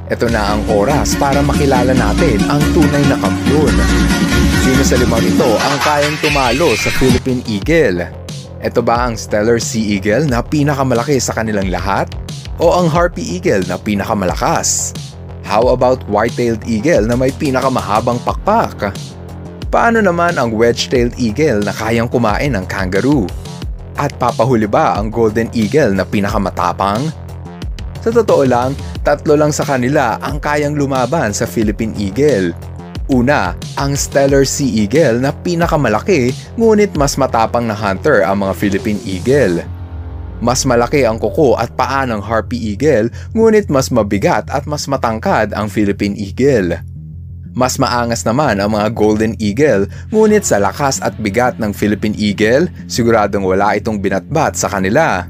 Ito na ang oras para makilala natin ang tunay na kampiyon. Sino sa limang ito ang kayang tumalo sa Philippine Eagle? Ito ba ang Steller Sea Eagle na pinakamalaki sa kanilang lahat? O ang Harpy Eagle na pinakamalakas? How about White-tailed Eagle na may pinakamahabang pakpak? Paano naman ang Wedge-tailed Eagle na kayang kumain ng kangaroo? At papahuli ba ang Golden Eagle na pinakamatapang? Sa totoo lang, tatlo lang sa kanila ang kayang lumaban sa Philippine Eagle. Una, ang Steller Sea Eagle na pinakamalaki ngunit mas matapang na hunter ang mga Philippine Eagle. Mas malaki ang kuko at paa ng Harpy Eagle ngunit mas mabigat at mas matangkad ang Philippine Eagle. Mas maangas naman ang mga Golden Eagle ngunit sa lakas at bigat ng Philippine Eagle, siguradong wala itong binatbat sa kanila.